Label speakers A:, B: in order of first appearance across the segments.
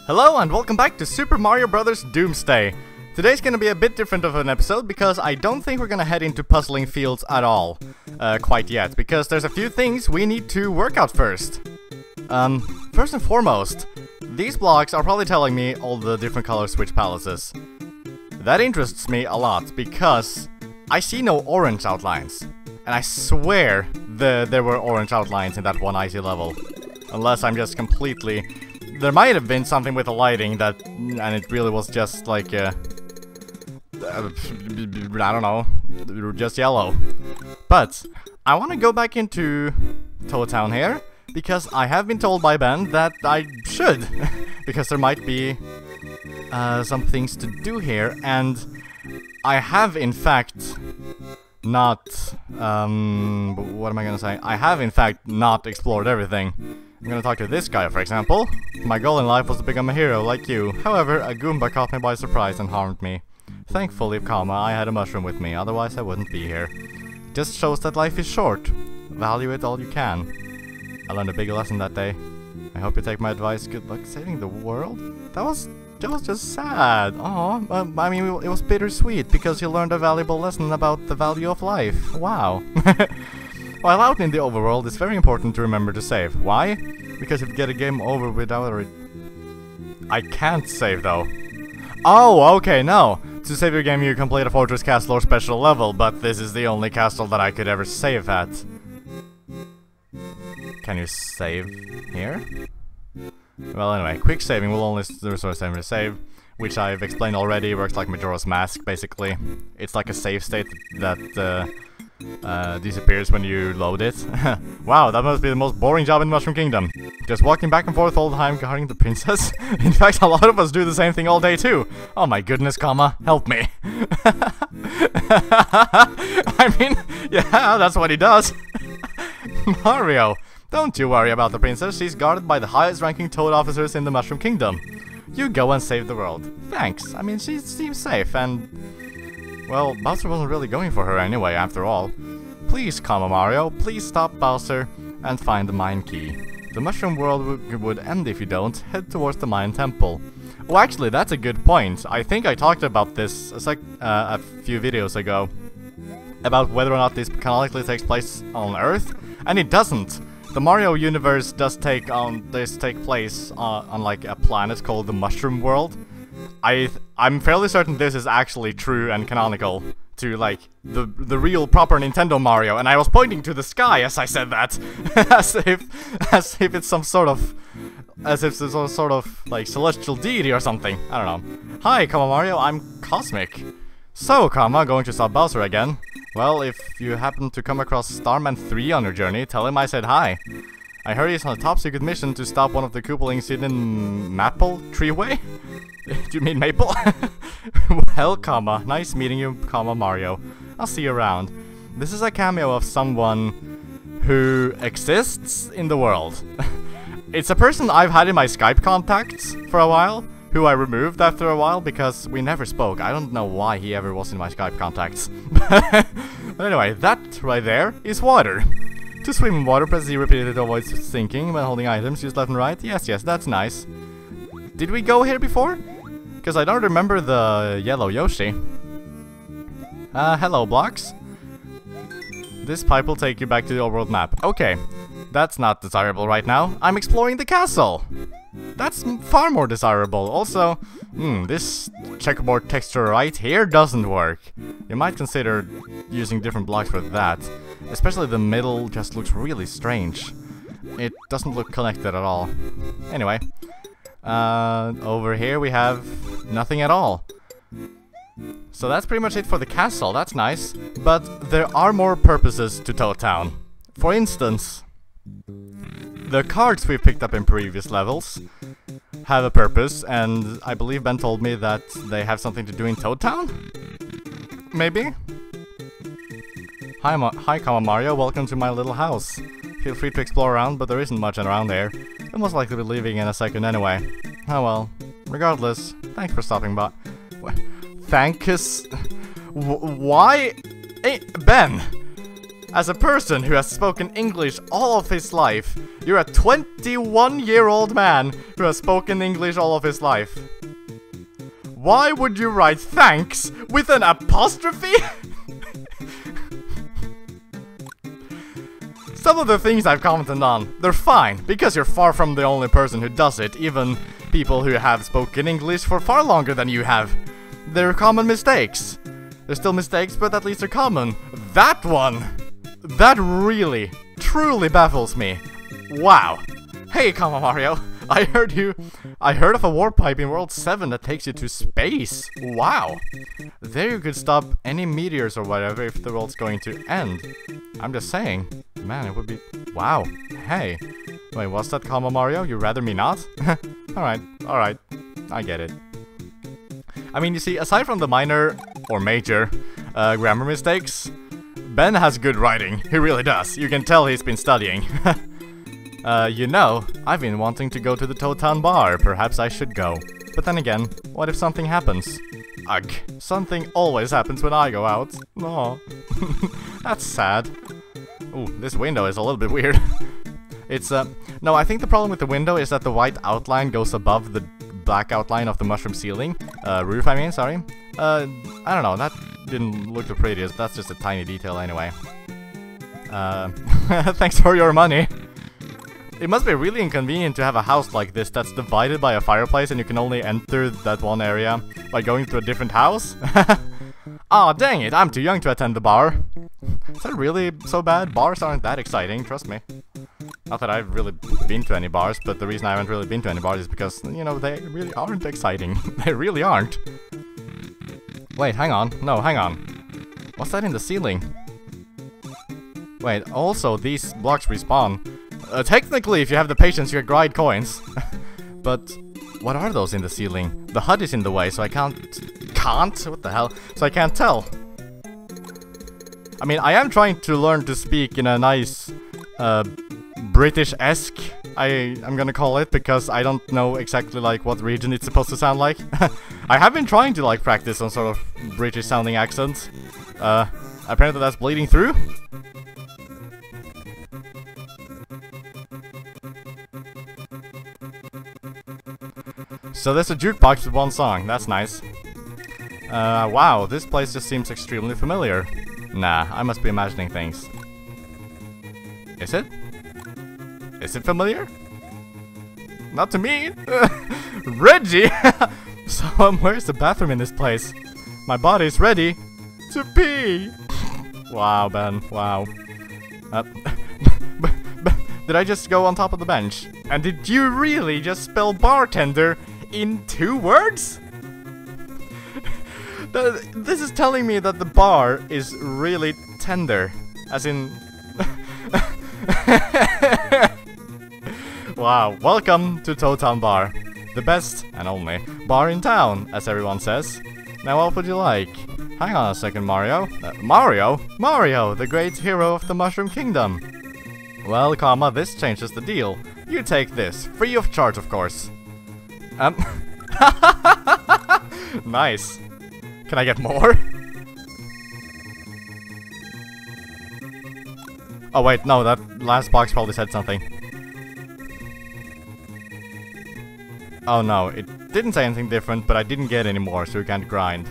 A: Hello and welcome back to Super Mario Bros. Doomsday. Today's gonna be a bit different of an episode because I don't think we're gonna head into puzzling fields at all. Quite yet, because there's a few things we need to work out first. First and foremost, these blocks are probably telling me all the different color switch palaces. That interests me a lot because I see no orange outlines. And I swear there were orange outlines in that one icy level. Unless I'm just completely... There might have been something with the lighting that... And it really was just like I don't know. Just yellow. But I want to go back into Toad Town here. Because I have been told by Ben that I should. Because there might be some things to do here. And I have in fact... not, what am I gonna say? I have in fact not explored everything. I'm gonna talk to this guy, for example. My goal in life was to become a hero like you. However, a Goomba caught me by surprise and harmed me. Thankfully, I had a mushroom with me, otherwise I wouldn't be here. It just shows that life is short. Value it all you can. I learned a big lesson that day. I hope you take my advice. Good luck saving the world? That was just sad. Aw, I mean, it was bittersweet because you learned a valuable lesson about the value of life. Wow. While out in the overworld, it's very important to remember to save. Why? Because if you get a game over without it... I can't save though. Oh, okay, no. To save your game, you complete a fortress castle or special level, but this is the only castle that I could ever save at. Can you save here? Well, anyway, quick saving will only restore save to save, which I've explained already, works like Majora's Mask, basically. It's like a save state that disappears when you load it. Wow, that must be the most boring job in Mushroom Kingdom. Just walking back and forth all the time guarding the princess. In fact, a lot of us do the same thing all day too. Oh my goodness, help me. I mean, yeah, that's what he does. Mario, don't you worry about the princess, she's guarded by the highest ranking Toad officers in the Mushroom Kingdom. You go and save the world. Thanks, I mean, she seems safe and... Well, Bowser wasn't really going for her anyway, after all. Please, Mario, please stop Bowser and find the mine key. The Mushroom World would end if you don't. Head towards the Mine Temple. Oh, actually, that's a good point. I think I talked about this a few videos ago. About whether or not this canonically takes place on Earth. And it doesn't. The Mario universe does take place on like a planet called the Mushroom World. I'm fairly certain this is actually true and canonical to like the real proper Nintendo Mario, and I was pointing to the sky as I said that, as if it's some sort of like celestial deity or something. I don't know. Hi, Mario, I'm Cosmic. So, going to stop Bowser again? Well, if you happen to come across Starman 3 on your journey, tell him I said hi. I heard he's on a top secret mission to stop one of the Koopalings hidden Maple Treeway? Do you mean Maple? Well, nice meeting you, Mario. I'll see you around. This is a cameo of someone who exists in the world. It's a person I've had in my Skype contacts for a while, who I removed after a while because we never spoke. I don't know why he ever was in my Skype contacts. But anyway, that right there is water. To swim in water, press Z repeatedly to avoid sinking when holding items. Use left and right. Yes, that's nice. Did we go here before? Because I don't remember the yellow Yoshi. Hello, blocks. This pipe will take you back to the overworld map. Okay, that's not desirable right now. I'm exploring the castle. That's far more desirable. Also, this checkerboard texture right here doesn't work. You might consider using different blocks for that. Especially the middle just looks really strange. It doesn't look connected at all. Anyway, over here we have nothing at all. So that's pretty much it for the castle. That's nice. But there are more purposes to Toad Town. For instance, the cards we've picked up in previous levels have a purpose, and I believe Ben told me that they have something to do in Toad Town? Maybe? Hi, Mario, welcome to my little house. Feel free to explore around, but there isn't much around there. You'll most likely be leaving in a second anyway. Oh well. Regardless, thanks for stopping by. Thanks? Why? Hey, Ben! As a person who has spoken English all of his life, you're a 21-year-old man who has spoken English all of his life. Why would you write thanks with an apostrophe? Some of the things I've commented on, they're fine, because you're far from the only person who does it, even people who have spoken English for far longer than you have. They're common mistakes. They're still mistakes, but at least they're common. That one! That really, truly baffles me. Wow. Hey, Comma Mario. I heard of a warp pipe in World 7 that takes you to space. Wow. There you could stop any meteors or whatever if the world's going to end. I'm just saying. Man, it would be... Wow. Hey. Wait, what's that, Comma Mario? You'd rather me not? Alright. I get it. I mean, you see, aside from the minor or major grammar mistakes, Ben has good writing. He really does. You can tell he's been studying. You know, I've been wanting to go to the Toad Town bar. Perhaps I should go. But then again, what if something happens? Ugh, something always happens when I go out. Aw. That's sad. Ooh, this window is a little bit weird. It's, no, I think the problem with the window is that the white outline goes above the black outline of the mushroom ceiling. Roof, I mean, sorry. I don't know, that didn't look the prettiest. That's just a tiny detail anyway. Thanks for your money. It must be really inconvenient to have a house like this that's divided by a fireplace and you can only enter that one area by going to a different house. Aw, dang it, I'm too young to attend the bar. Is that really so bad? Bars aren't that exciting, trust me. Not that I've really been to any bars, but the reason I haven't really been to any bars is because, you know, they really aren't exciting. They really aren't. Wait, hang on. No, hang on. What's that in the ceiling? Wait, also, these blocks respawn. Technically, if you have the patience, you can grind coins. But what are those in the ceiling? The HUD is in the way, so I can't... What the hell? So I can't tell. I mean, I am trying to learn to speak in a nice... British-esque, I'm gonna call it, because I don't know exactly, like, what region it's supposed to sound like. I have been trying to, like, practice some sort of British-sounding accent. Apparently that's bleeding through. So there's a jukebox with one song, that's nice. Wow, this place just seems extremely familiar. Nah, I must be imagining things. Is it? Is it familiar? Not to me! Reggie! So, where's the bathroom in this place? My body's ready to pee! Wow, Ben, wow. Did I just go on top of the bench? And did you really just spell bartender in 2 words? This is telling me that the bar is really tender. As in... Wow, welcome to Toad Town Bar. The best, and only, bar in town, as everyone says. Now what would you like? Hang on a second, Mario. Mario? Mario, the great hero of the Mushroom Kingdom. Well, comma, this changes the deal. You take this, free of charge, of course. Nice. Can I get more? Oh wait, no, that last box probably said something. Oh no, it didn't say anything different, but I didn't get any more, so we can't grind.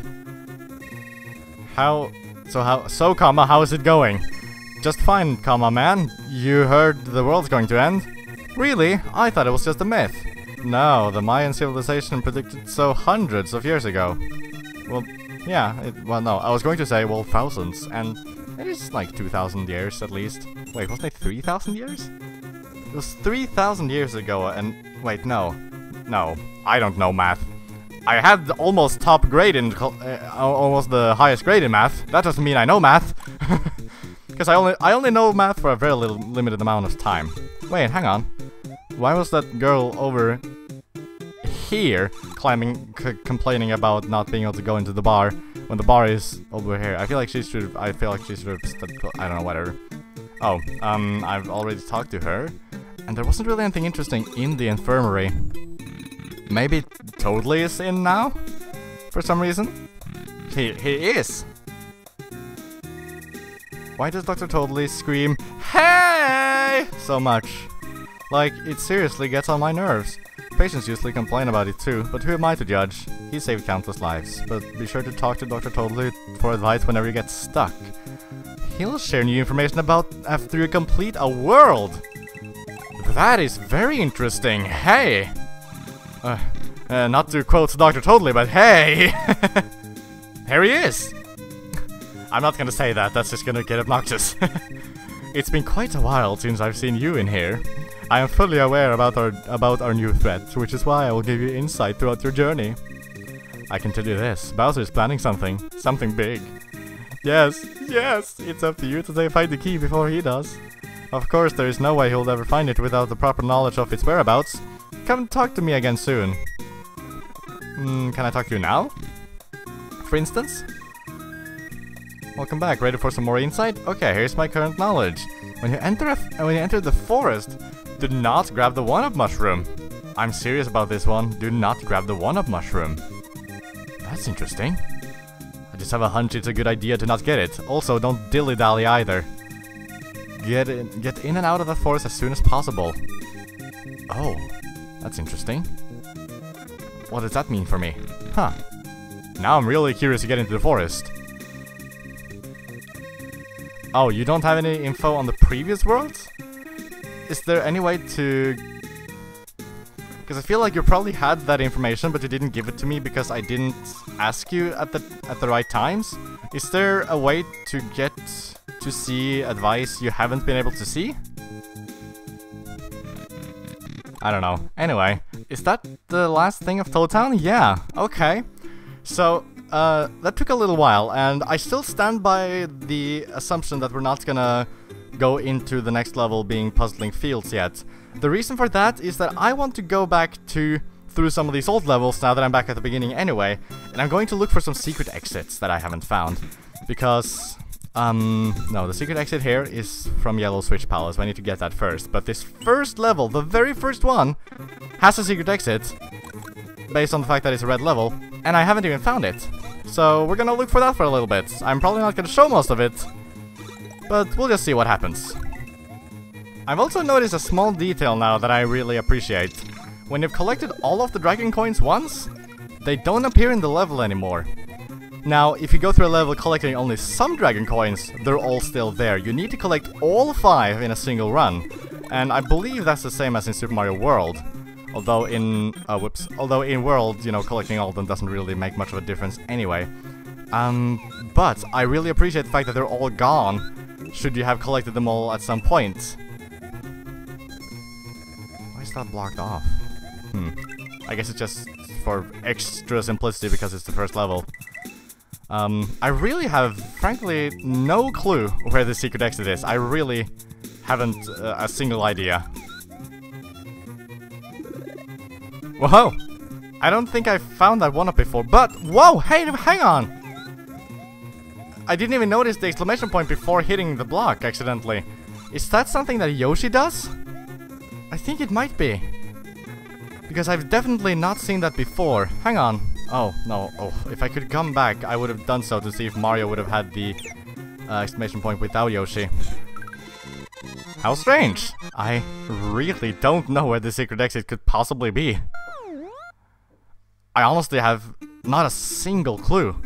A: So comma, how is it going? Just fine, comma man. You heard the world's going to end? Really? I thought it was just a myth. No, the Mayan civilization predicted so hundreds of years ago. Well, yeah, well no, I was going to say, well, thousands, and it is like 2,000 years at least. Wait, wasn't it 3,000 years? It was 3,000 years ago, and wait, no, I don't know math. I had almost top grade in, almost the highest grade in math. That doesn't mean I know math, because I only know math for a very limited amount of time. Wait, hang on. Why was that girl over here complaining about not being able to go into the bar when the bar is over here? I feel like she should have, I don't know, whatever. Oh, I've already talked to her, and there wasn't really anything interesting in the infirmary. Maybe Toadley is in now? For some reason? He is! Why does Dr. Totally scream, "Hey!" so much? Like, it seriously gets on my nerves. Patients usually complain about it too, but who am I to judge? He saved countless lives, but be sure to talk to Dr. Totally for advice whenever you get stuck. He'll share new information about after you complete a world! That is very interesting, hey! Not to quote Dr. Totally, but hey! Here he is! I'm not gonna say that, that's just gonna get obnoxious. It's been quite a while since I've seen you in here. I am fully aware about our new threat, which is why I will give you insight throughout your journey. I can tell you this, Bowser is planning something big. Yes, it's up to you to find the key before he does. Of course, there is no way he'll ever find it without the proper knowledge of its whereabouts. Come talk to me again soon. Can I talk to you now? For instance? Welcome back, ready for some more insight? Okay, here's my current knowledge. When you enter the forest, do not grab the 1-up mushroom. I'm serious about this one. Do not grab the 1-up mushroom. That's interesting. I just have a hunch it's a good idea to not get it. Also, don't dilly-dally either. Get in and out of the forest as soon as possible. Oh, that's interesting. What does that mean for me? Huh. Now I'm really curious to get into the forest. Oh, you don't have any info on the previous worlds? Is there any way to... Because I feel like you probably had that information, but you didn't give it to me because I didn't ask you at the right times. Is there a way to get to see advice you haven't been able to see? I don't know. Anyway, is that the last thing of Toad Town? Yeah, okay. So, that took a little while, and I still stand by the assumption that we're not gonna go into the next level being puzzling fields yet. The reason for that is that I want to go back through some of these old levels now that I'm back at the beginning anyway, and I'm going to look for some secret exits that I haven't found. Because, no, the secret exit here is from Yellow Switch Palace, I need to get that first. But this first level, the very first one, has a secret exit, based on the fact that it's a red level, and I haven't even found it. So we're gonna look for that for a little bit. I'm probably not gonna show most of it, but we'll just see what happens. I've also noticed a small detail now that I really appreciate. When you've collected all of the dragon coins once, they don't appear in the level anymore. Now, if you go through a level collecting only some dragon coins, they're all still there. You need to collect all 5 in a single run, and I believe that's the same as in Super Mario World. Although in World, you know, collecting all of them doesn't really make much of a difference anyway. But I really appreciate the fact that they're all gone, should you have collected them all at some point. Why is that blocked off? I guess it's just for extra simplicity because it's the first level. I really have, frankly, no clue where the secret exit is. I really haven't a single idea. Whoa! I don't think I found that 1-up before, but... Whoa! Hey, hang on! I didn't even notice the exclamation point before hitting the block accidentally. Is that something that Yoshi does? I think it might be. Because I've definitely not seen that before. Hang on. Oh, no. Oh, if I could come back, I would have done so to see if Mario would have had the exclamation point without Yoshi. How strange! I really don't know where the secret exit could possibly be. I honestly have not a single clue.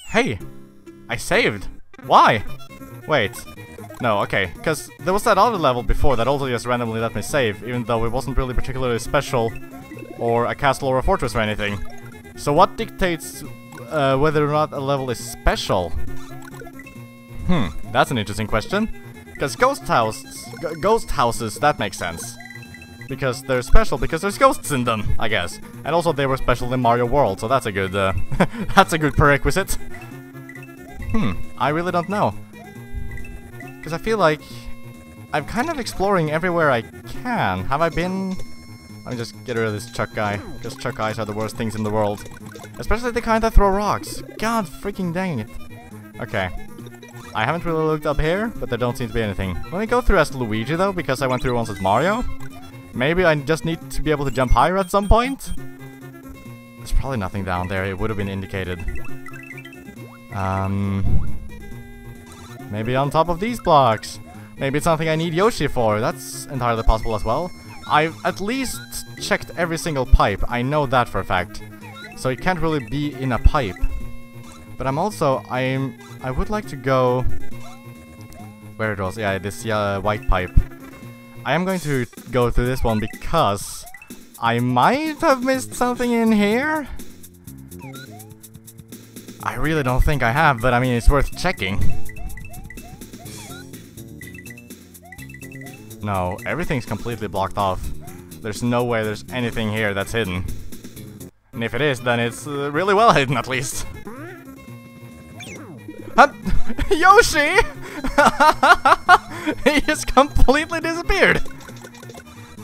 A: Hey! I saved! Why? Wait. No, okay, because there was that other level before that also just randomly let me save, even though it wasn't really particularly special, or a castle or a fortress or anything. So what dictates whether or not a level is special? That's an interesting question. Because ghost houses, that makes sense. Because they're special because there's ghosts in them, I guess. And also they were special in Mario World, so that's a good, that's a good prerequisite. I really don't know. Because I feel like I'm kind of exploring everywhere I can. Have I been... Let me just get rid of this Chuck guy, because Chuck guys are the worst things in the world. Especially the kind that throw rocks. God freaking dang it. Okay. I haven't really looked up here, but there don't seem to be anything. Let me go through as Luigi though, because I went through once as Mario. Maybe I just need to be able to jump higher at some point? There's probably nothing down there, it would have been indicated. Maybe on top of these blocks. Maybe it's something I need Yoshi for. That's entirely possible as well. I've at least checked every single pipe. I know that for a fact. So it can't really be in a pipe. But I would like to go... Where it was? Yeah, this white pipe. I am going to go through this one because I might have missed something in here. I really don't think I have, but I mean, it's worth checking. No, everything's completely blocked off. There's no way there's anything here that's hidden. And if it is, then it's really well hidden at least. Yoshi! He just completely disappeared!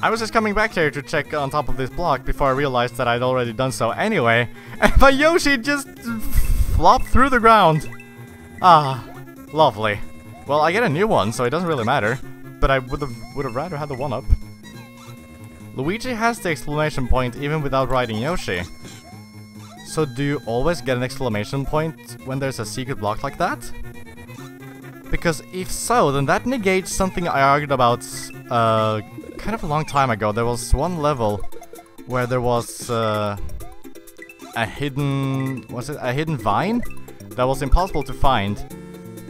A: I was just coming back here to check on top of this block before I realized that I'd already done so anyway. And my Yoshi just flopped through the ground. Ah, lovely. Well, I get a new one, so it doesn't really matter. But I would have rather had the one-up. Luigi has the exclamation point even without riding Yoshi. So do you always get an exclamation point when there's a secret block like that? Because if so, then that negates something I argued about kind of a long time ago. There was one level where there was a hidden... was it a hidden vine? That was impossible to find.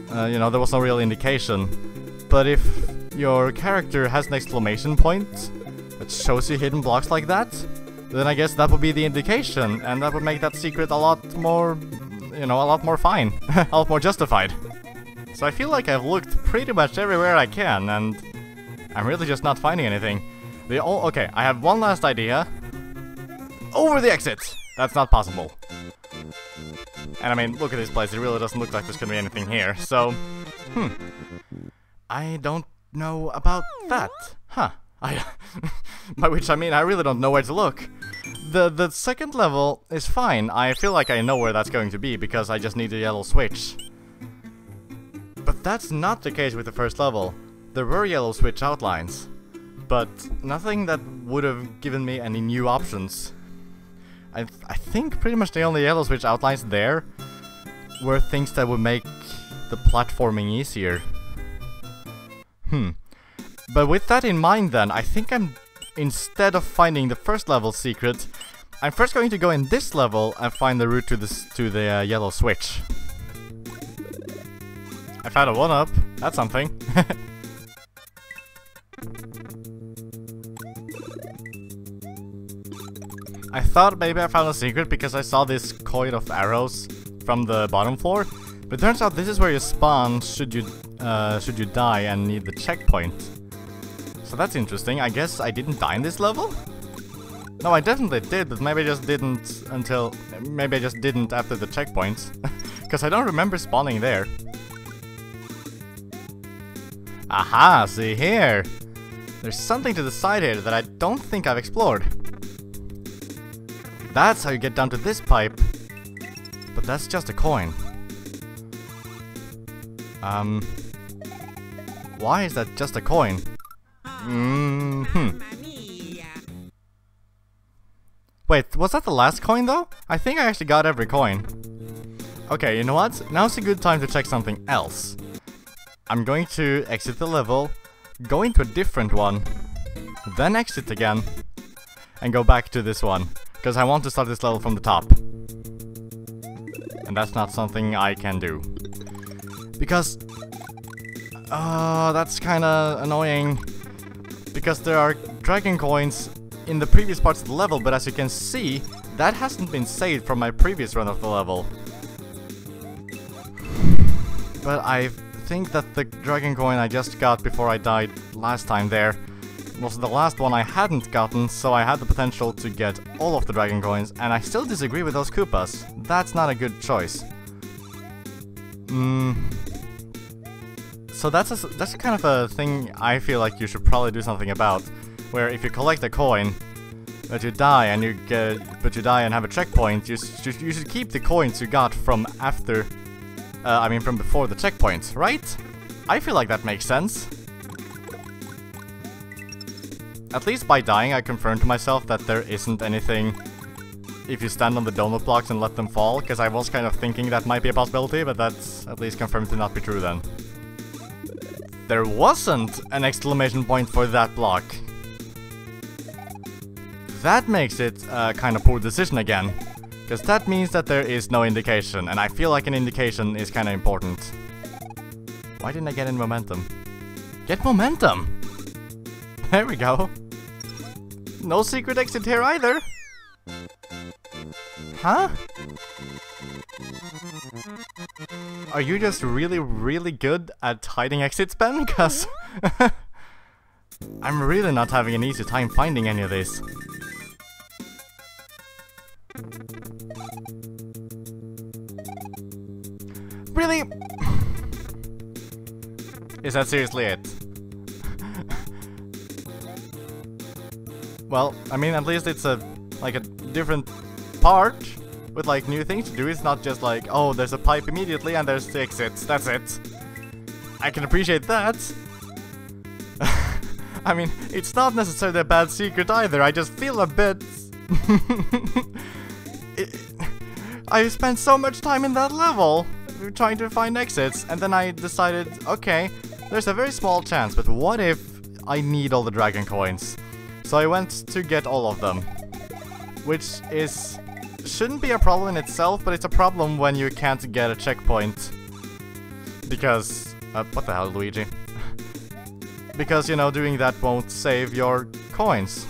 A: You know, there was no real indication. But if your character has an exclamation point that shows you hidden blocks like that, then I guess that would be the indication, and that would make that secret a lot more, you know, a lot more fine. A lot more justified. So I feel like I've looked pretty much everywhere I can, and I'm really just not finding anything. Okay, I have one last idea. Over the exit! That's not possible. And I mean, look at this place, it really doesn't look like there's gonna be anything here, so... I don't know about that. Huh. By which I mean, I really don't know where to look. The second level is fine. I feel like I know where that's going to be, because I just need a yellow switch. But that's not the case with the first level. There were yellow switch outlines, but nothing that would have given me any new options. I think pretty much the only yellow switch outlines there were things that would make the platforming easier. But with that in mind then, I think instead of finding the first level secret, I'm first going to go in this level and find the route to the yellow switch. I found a 1-up, that's something. I thought maybe I found a secret because I saw this coin of arrows from the bottom floor, but it turns out this is where you spawn should you die and need the checkpoint. So that's interesting. I guess I didn't die in this level? No, I definitely did, but maybe I just didn't maybe I just didn't after the checkpoints. Because I don't remember spawning there. Aha, see here! There's something to the side here that I don't think I've explored. That's how you get down to this pipe. But that's just a coin. Why is that just a coin? Wait, was that the last coin though? I think I actually got every coin. Okay, you know what? Now's a good time to check something else. I'm going to exit the level, go into a different one, then exit again, and go back to this one, because I want to start this level from the top. And that's not something I can do. Because... that's kinda annoying. Because there are dragon coins in the previous parts of the level, but as you can see, that hasn't been saved from my previous run of the level. But I think that the dragon coin I just got before I died last time there was the last one I hadn't gotten, so I had the potential to get all of the dragon coins, and I still disagree with those Koopas. That's not a good choice. So that's kind of a thing I feel like you should probably do something about, where if you collect a coin, but you die and have a checkpoint, you should keep the coins you got from after, from before the checkpoint, right? I feel like that makes sense. At least by dying, I confirmed to myself that there isn't anything if you stand on the donut blocks and let them fall, because I was kind of thinking that might be a possibility, but that's at least confirmed to not be true then. there wasn't an exclamation point for that block. That makes it a kind of poor decision again. Because that means that there is no indication, and I feel like an indication is kind of important. Why didn't I get any momentum? Get momentum! There we go. No secret exit here either. Huh? Are you just really, really good at hiding exits, Ben? Cause I'm really not having an easy time finding any of these. Really? Is that seriously it? Well, I mean, at least it's like a different part with like new things to do. It's not just like, oh, there's a pipe immediately and there's the exits. That's it. I can appreciate that. I mean, it's not necessarily a bad secret either. I just feel a bit... I spent so much time in that level trying to find exits, and then I decided, okay, there's a very small chance, but what if I need all the dragon coins? So I went to get all of them, which shouldn't be a problem in itself, but it's a problem when you can't get a checkpoint. Because, what the hell, Luigi? Because, you know, doing that won't save your coins.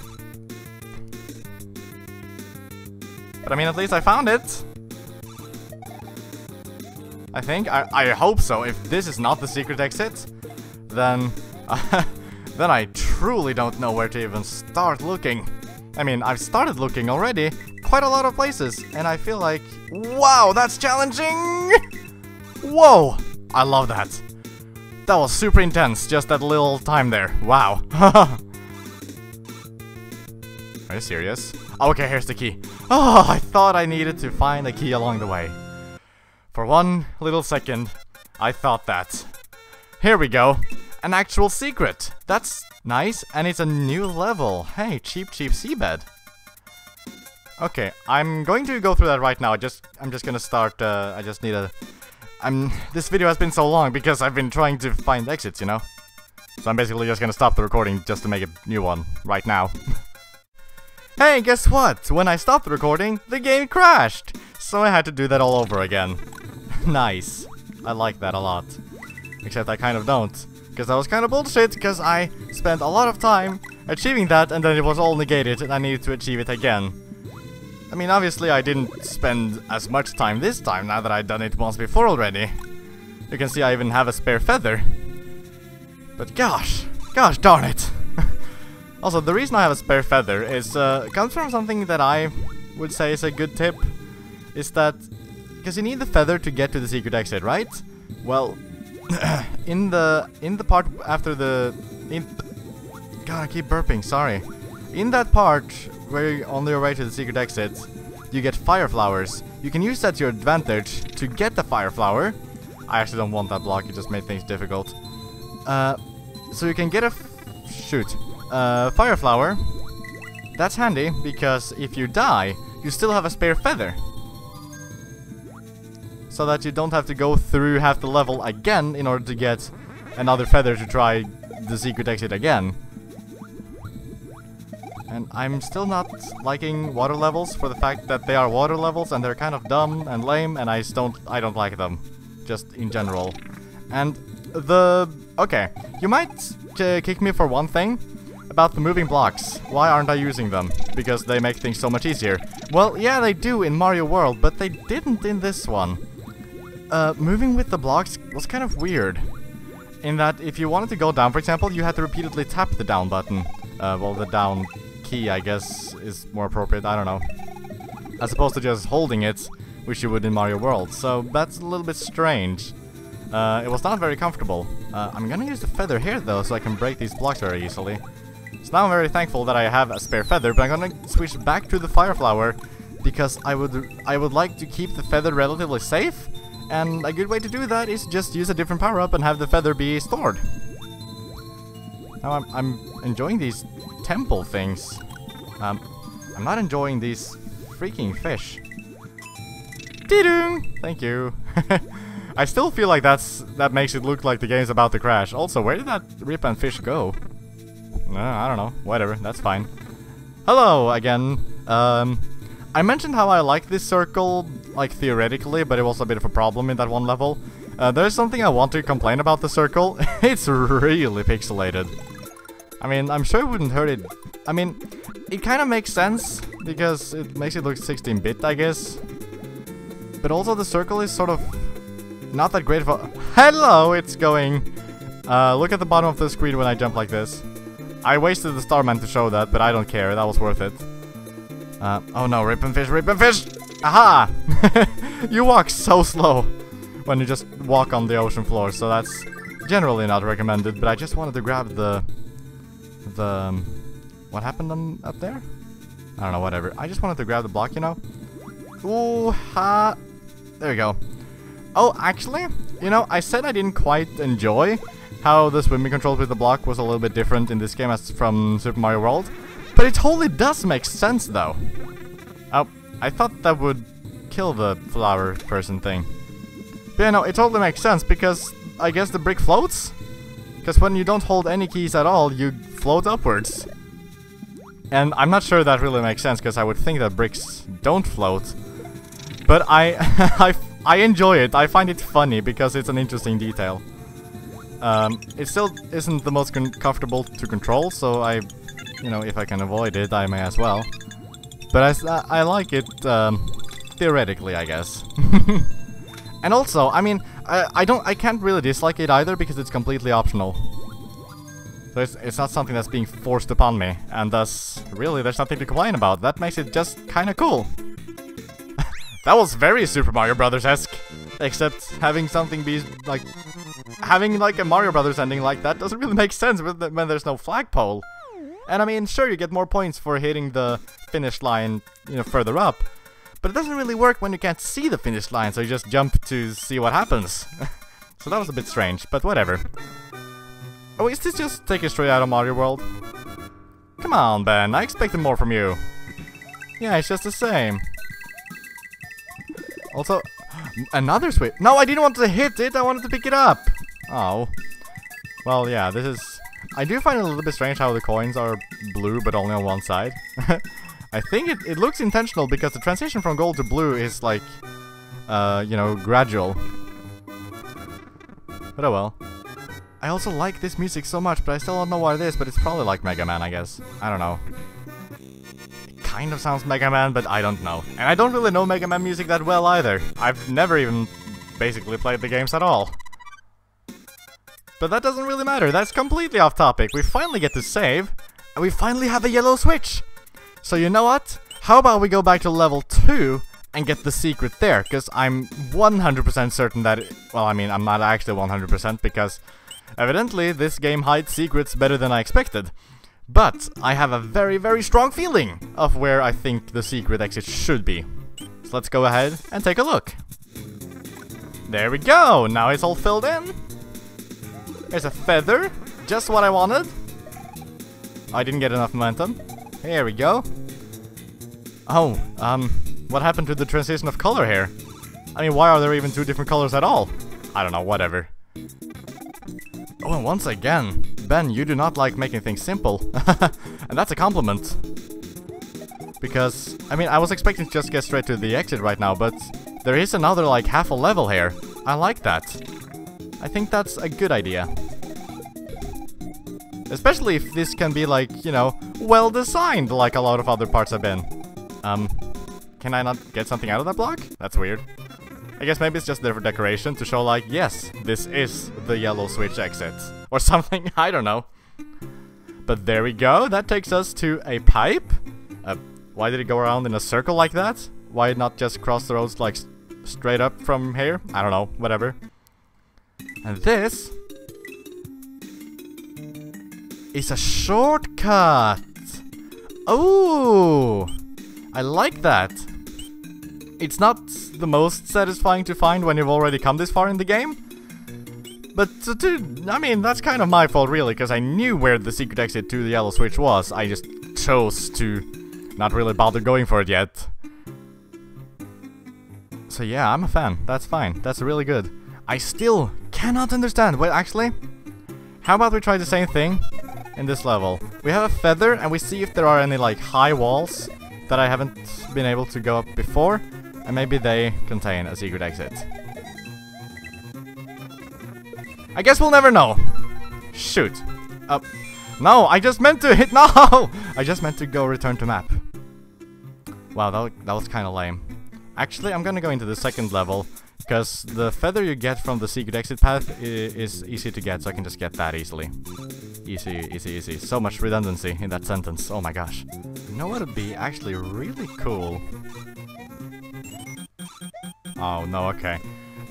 A: But I mean, at least I found it. I think. I hope so. If this is not the secret exit, then then I truly don't know where to even start looking. I mean, I've started looking already, quite a lot of places, and I feel like, wow, that's challenging! Whoa! I love that. That was super intense, just that little time there. Wow. Are you serious? Okay, here's the key. Oh, I thought I needed to find a key along the way. For one little second, I thought that. Here we go. An actual secret. That's nice, and it's a new level. Hey, cheap seabed. Okay, I'm going to go through that right now. I'm just gonna start. I just need a. This video has been so long because I've been trying to find exits, you know. So I'm basically just gonna stop the recording just to make a new one right now. Hey, guess what? When I stopped the recording, the game crashed. So I had to do that all over again. Nice. I like that a lot. Except I kind of don't. Because that was kind of bullshit, because I spent a lot of time achieving that, and then it was all negated, and I needed to achieve it again. I mean, obviously I didn't spend as much time this time, now that I'd done it once before already. You can see I even have a spare feather. But gosh darn it. Also, the reason I have a spare feather is, comes from something that I would say is a good tip. Is that, because you need the feather to get to the secret exit, right? Well, in the part after the... God, I keep burping, sorry. In that part, where you're on your way to the secret exit, you get fire flowers. You can use that to your advantage to get the fire flower. I actually don't want that block, it just made things difficult. So you can get a... fire flower. That's handy, because if you die, you still have a spare feather. So that you don't have to go through half the level again in order to get another feather to try the secret exit again. And I'm still not liking water levels for the fact that they are water levels and they're kind of dumb and lame, and I don't like them. Just in general. And okay, you might kick me for one thing. About the moving blocks. Why aren't I using them? Because they make things so much easier. Well, yeah, they do in Mario World, but they didn't in this one. Moving with the blocks was kind of weird. In that, if you wanted to go down, for example, you had to repeatedly tap the down button. Well, the down key, I guess, is more appropriate, I don't know. As opposed to just holding it, which you would in Mario World. So, that's a little bit strange. It was not very comfortable. I'm gonna use the feather here, though, so I can break these blocks very easily. So now I'm very thankful that I have a spare feather, but I'm gonna switch back to the fire flower because I would like to keep the feather relatively safe, and a good way to do that is just use a different power-up and have the feather be stored. Now I'm enjoying these temple things. I'm not enjoying these freaking fish. Dee-doo! Thank you. I still feel like that makes it look like the game's about to crash. Also, where did that rip and fish go? I don't know. Whatever, that's fine. Hello again. I mentioned how I like this circle, like theoretically, but it was a bit of a problem in that one level. There's something I want to complain about the circle. It's really pixelated. I mean, I'm sure it wouldn't hurt it. I mean, it kind of makes sense because it makes it look 16-bit, I guess. But also the circle is sort of not that great for... Hello, it's going. Look at the bottom of the screen when I jump like this. I wasted the Starman to show that, but I don't care. That was worth it. Oh no, rip and fish, rip and fish! Aha! You walk so slow when you just walk on the ocean floor, so that's generally not recommended, but I just wanted to grab the what happened up there? I don't know, whatever. I just wanted to grab the block, you know? Ooh, ha! There we go. Oh, actually, you know, I said I didn't quite enjoy how the swimming controls with the block was a little bit different in this game as from Super Mario World. But it totally does make sense, though. Oh, I thought that would kill the flower person thing. But yeah, no, it totally makes sense, because I guess the brick floats? Because when you don't hold any keys at all, you float upwards. And I'm not sure that really makes sense, because I would think that bricks don't float. But I enjoy it. I find it funny, because it's an interesting detail. It still isn't the most comfortable to control, so you know, if I can avoid it, I may as well. But I like it, theoretically, I guess. And also, I mean, I can't really dislike it either, because it's completely optional. So it's not something that's being forced upon me, and thus, really, there's nothing to complain about. That makes it just kinda cool. That was very Super Mario Brothers-esque, except having something be, like... Having, like, a Mario Brothers ending like that doesn't really make sense when there's no flagpole. And I mean, sure, you get more points for hitting the finish line, you know, further up. But it doesn't really work when you can't see the finish line, so you just jump to see what happens. So that was a bit strange, but whatever. Oh, is this just taken straight out of Mario World? Come on, Ben, I expected more from you. Yeah, it's just the same. Also, another switch. No, I didn't want to hit it, I wanted to pick it up. Oh. Well, yeah, this is... I do find it a little bit strange how the coins are blue, but only on one side. I think it looks intentional, because the transition from gold to blue is, like, you know, gradual. But oh well. I also like this music so much, but I still don't know what it is, but it's probably like Mega Man, I guess. I don't know. It kind of sounds Mega Man, but I don't know. And I don't really know Mega Man music that well either. I've never even basically played the games at all. But that doesn't really matter, that's completely off topic. We finally get to save, and we finally have a yellow switch. So you know what? How about we go back to level 2 and get the secret there? Because I'm 100% certain that well, I mean, I'm not actually 100% because evidently this game hides secrets better than I expected. But I have a very, very strong feeling of where I think the secret exit should be. So let's go ahead and take a look. There we go! Now it's all filled in. There's a feather, just what I wanted. I didn't get enough momentum. Here we go. Oh, what happened to the transition of color here? I mean, why are there even two different colors at all? I don't know, whatever. Oh, and once again, Ben, you do not like making things simple. And that's a compliment. Because, I mean, I was expecting to just get straight to the exit right now, but there is another, like, half a level here. I like that. I think that's a good idea. Especially if this can be, like, you know, well-designed like a lot of other parts have been. Can I not get something out of that block? That's weird. I guess maybe it's just there for decoration to show, like, yes, this is the yellow switch exit. Or something, I don't know. But there we go, that takes us to a pipe. Why did it go around in a circle like that? Why not just cross the roads, like, straight up from here? I don't know, whatever. And this is a shortcut. Oh, I like that. It's not the most satisfying to find when you've already come this far in the game. But, I mean, that's kind of my fault, really, because I knew where the secret exit to the yellow switch was. I just chose to not really bother going for it yet. So yeah, I'm a fan. That's fine. That's really good. I still cannot understand. Wait, actually, how about we try the same thing in this level? We have a feather and we see if there are any like high walls that I haven't been able to go up before, and maybe they contain a secret exit. I guess we'll never know. Shoot. No, I just meant to hit. No! I just meant to go return to map. Wow, that was kind of lame. Actually, I'm gonna go into the second level, because the feather you get from the secret exit path is easy to get, so I can just get that easily. Easy, easy, easy. So much redundancy in that sentence. Oh my gosh. You know what would be actually really cool? Oh, no, okay.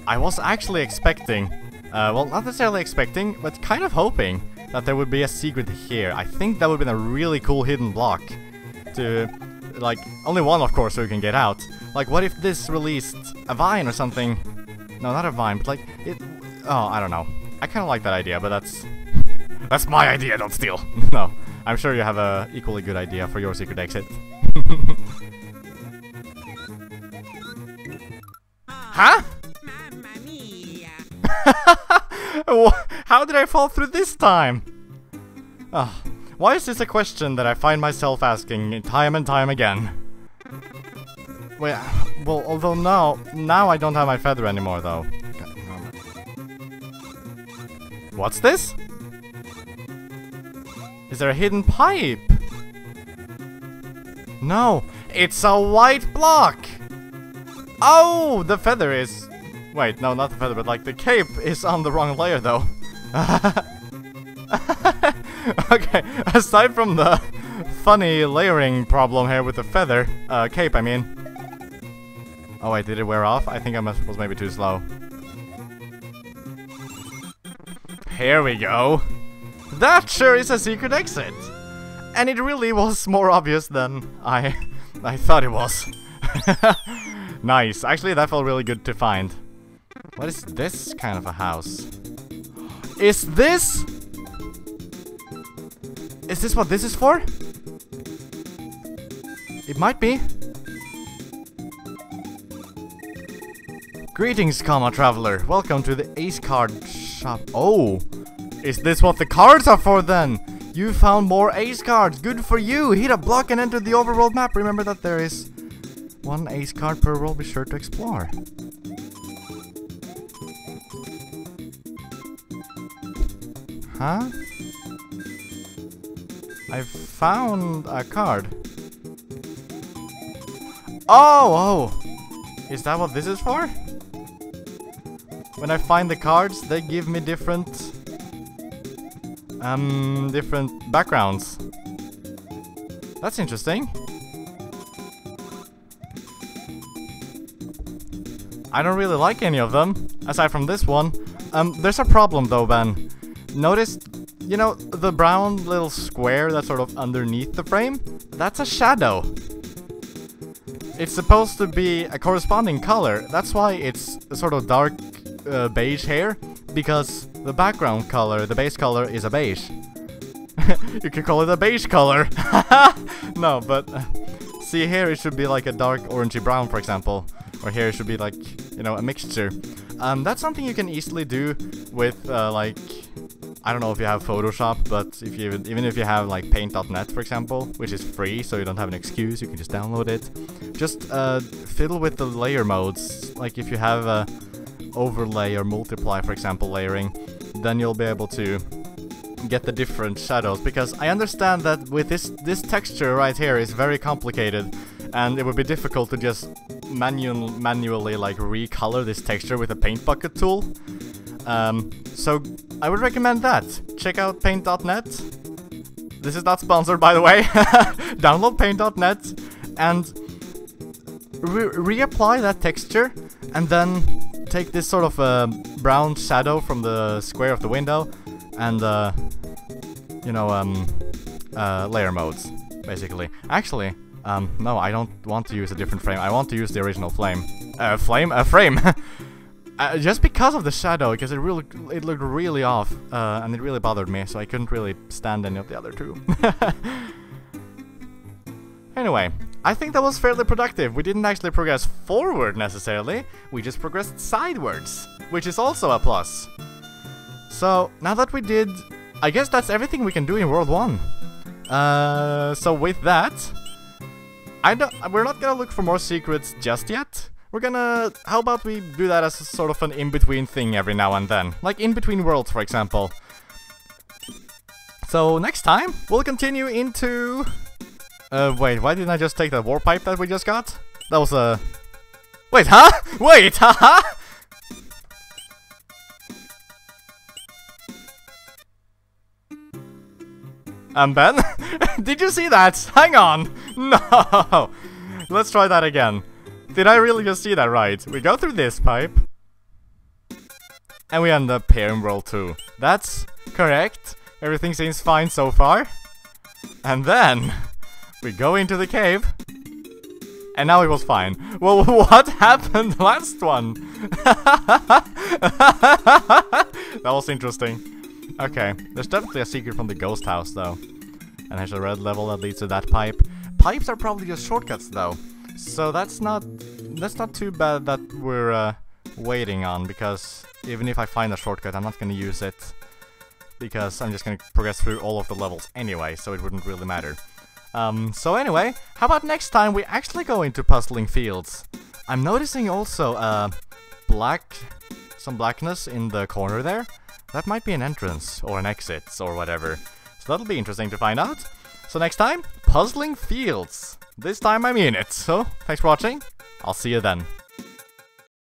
A: I was actually expecting, well, not necessarily expecting, but kind of hoping that there would be a secret here. I think that would have been a really cool hidden block to, like, only one, of course, so you can get out. Like, what if this released a vine or something? No, not a vine, but like, it... Oh, I don't know. I kind of like that idea, but that's my idea, don't steal. No, I'm sure you have a equally good idea for your secret exit. Huh? How did I fall through this time? Oh, why is this a question that I find myself asking time and time again? Wait, well, although now I don't have my feather anymore, though. What's this? Is there a hidden pipe? No, it's a white block! Oh, the feather is... Wait, no, not the feather, but like the cape is on the wrong layer, though. Okay, aside from the funny layering problem here with the feather, cape, I mean. Oh wait, did it wear off? I think I was maybe too slow. Here we go. That sure is a secret exit. And it really was more obvious than I thought it was. Nice. Actually, that felt really good to find. What is this kind of a house? Is this what this is for? It might be. Greetings, comma traveler. Welcome to the Ace Card shop. Oh, is this what the cards are for then? You found more Ace cards. Good for you. Hit a block and enter the overworld map. Remember that there is one Ace card per world. Be sure to explore. Huh? I found a card. Oh! Is that what this is for? When I find the cards, they give me different backgrounds. That's interesting. I don't really like any of them, aside from this one. There's a problem though, Ben. Notice, you know, the brown little square that's sort of underneath the frame? That's a shadow. It's supposed to be a corresponding color. That's why it's a sort of dark beige here, because the background color, the base color, is a beige. You can call it a beige color. No, but see here it should be like a dark orangey brown, for example. Or here it should be like, you know, a mixture. That's something you can easily do with like, I don't know if you have Photoshop, but if you even if you have like paint.net, for example, which is free, so you don't have an excuse, you can just download it. Just fiddle with the layer modes. Like if you have a overlay or multiply, for example, layering, then you'll be able to get the different shadows, because I understand that with this texture right here is very complicated, and it would be difficult to just manually like recolor this texture with a paint bucket tool. So I would recommend that. Check out paint.net. This is not sponsored, by the way. Download paint.net and reapply that texture, and then take this sort of brown shadow from the square of the window and you know, layer modes, basically. Actually, no, I don't want to use a different frame. I want to use the original frame. Frame. Just because of the shadow, because it looked really off, and it really bothered me, so I couldn't really stand any of the other two. Anyway, I think that was fairly productive. We didn't actually progress forward necessarily, we just progressed sidewards, which is also a plus. So, now that we did... I guess that's everything we can do in World 1. So with that... we're not gonna look for more secrets just yet. We're gonna... How about we do that as a sort of an in-between thing every now and then? Like in between worlds, for example. So next time, we'll continue into... wait, why didn't I just take that warp pipe that we just got? That was a... Wait, huh? Wait, haha! Ben? Did you see that? Hang on! No! Let's try that again. Did I really just see that right? We go through this pipe. And we end up here in World 2. That's correct. Everything seems fine so far. And then... we go into the cave. And now it was fine. Well, what happened last one? That was interesting. Okay, there's definitely a secret from the ghost house, though. And there's a red level that leads to that pipe. Pipes are probably just shortcuts, though. So that's not too bad that we're waiting on, because even if I find a shortcut, I'm not gonna use it. Because I'm just gonna progress through all of the levels anyway, so it wouldn't really matter. So anyway, how about next time we actually go into puzzling fields? I'm noticing also, some blackness in the corner there. That might be an entrance, or an exit, or whatever. So that'll be interesting to find out. So next time, puzzling fields. This time I mean it. So, thanks for watching. I'll see you then.